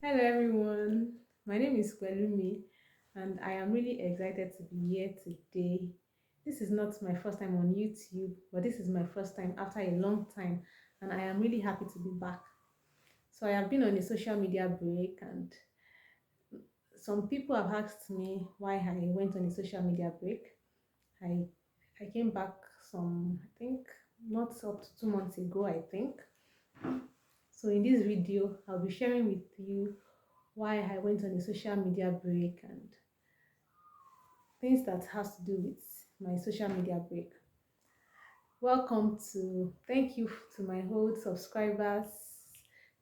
Hello everyone, my name is Kwelumi and I am really excited to be here today. This is not my first time on YouTube, but this is my first time after a long time and I am really happy to be back. So I have been on a social media break and some people have asked me why I went on a social media break. I I came back I think not up to 2 months ago, I think. So in this video, I'll be sharing with you why I went on a social media break and things that has to do with my social media break. Thank you to my old subscribers,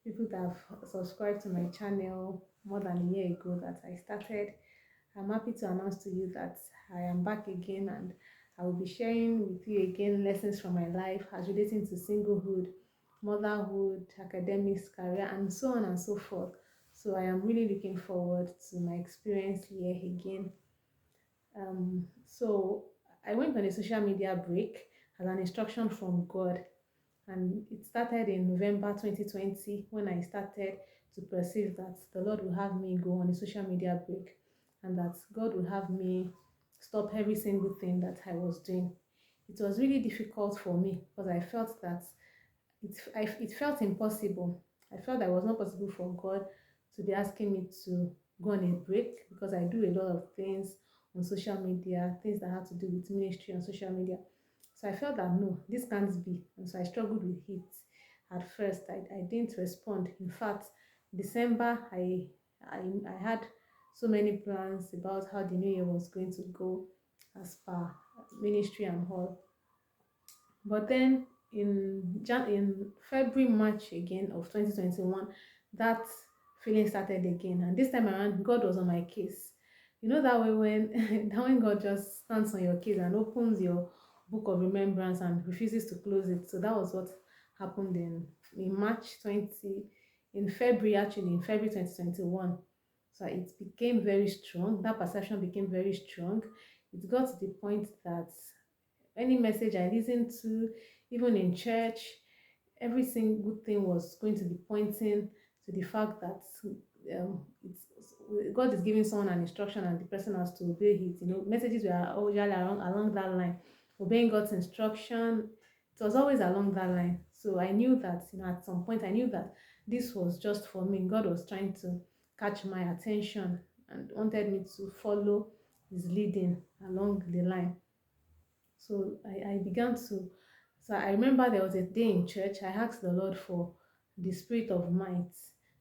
people that have subscribed to my channel more than a year ago that I started. I'm happy to announce to you that I am back again and I will be sharing with you again lessons from my life as relating to singlehood, motherhood, academics, career, and so on and so forth. So I am really looking forward to my experience here again. So I went on a social media break as an instruction from God, and it started in November 2020 when I started to perceive that the Lord will have me go on a social media break and that God will have me stop every single thing that I was doing. It was really difficult for me because I felt that it felt impossible. I felt that it was not possible for God to be asking me to go on a break because I do a lot of things on social media, things that have to do with ministry on social media. So I felt that no, this can't be. And so I struggled with it at first. I didn't respond. In fact, December, I had so many plans about how the new year was going to go as per ministry and all. But then in February, March again of 2021, that feeling started again. And this time around, God was on my case. You know that way when that when God just stands on your case and opens your book of remembrance and refuses to close it. So that was what happened in March 20, in February actually, in February 2021. So it became very strong. That perception became very strong. It got to the point that any message I listened to, even in church, every single thing was going to be pointing to the fact that God is giving someone an instruction and the person has to obey it. You know, messages were usually along that line. Obeying God's instruction, it was always along that line. So I knew that, at some point, I knew that this was just for me. God was trying to catch my attention and wanted me to follow his leading along the line. So I began to, so I remember there was a day in church, I asked the Lord for the spirit of might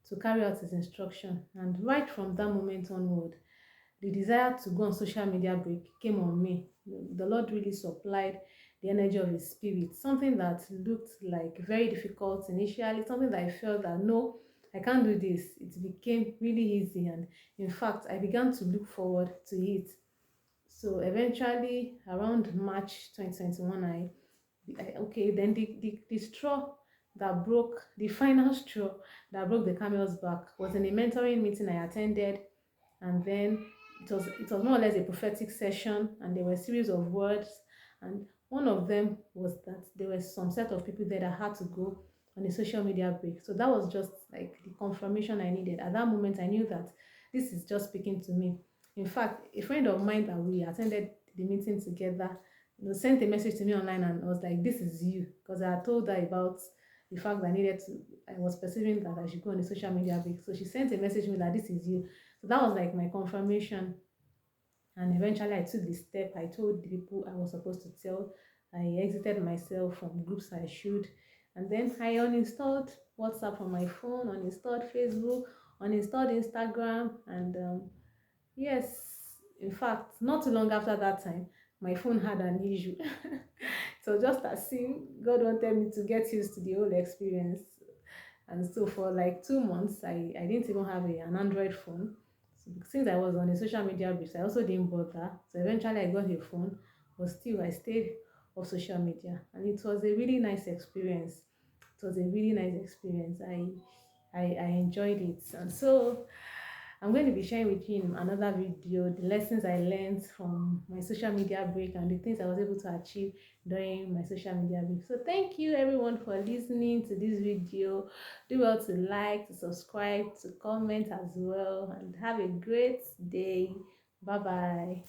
to carry out his instruction. And right from that moment onward, the desire to go on social media break came on me. The Lord really supplied the energy of his spirit, something that looked like very difficult initially, something that I felt that no, I can't do this. It became really easy. And in fact, I began to look forward to it. So eventually, around March 2021, okay, then the straw that broke, the final straw that broke the camel's back was in a mentoring meeting I attended, and then it was more or less a prophetic session, and there were a series of words, and one of them was that there were some set of people there that had to go on a social media break. So that was just like the confirmation I needed. At that moment, I knew that this is just speaking to me. In fact, a friend of mine that we attended the meeting together, sent a message to me online and was like, "This is you," because I had told her about the fact that I was perceiving that I should go on a social media break. So she sent a message to me that this is you. So that was like my confirmation. And eventually I took the step. I told the people I was supposed to tell. I exited myself from groups I should. And then I uninstalled WhatsApp from my phone, uninstalled Facebook, uninstalled Instagram. And yes, in fact, not too long after that time, my phone had an issue. So just as if God wanted me to get used to the whole experience. And so for like 2 months, I didn't even have an Android phone. So since I was on a social media base, I also didn't bother. So eventually I got a phone, but still I stayed off social media. And it was a really nice experience. It was a really nice experience. I enjoyed it. And so I'm going to be sharing with you in another video the lessons I learned from my social media break and the things I was able to achieve during my social media break. So thank you everyone for listening to this video. Do well to like, to subscribe, to comment as well, and have a great day. Bye bye.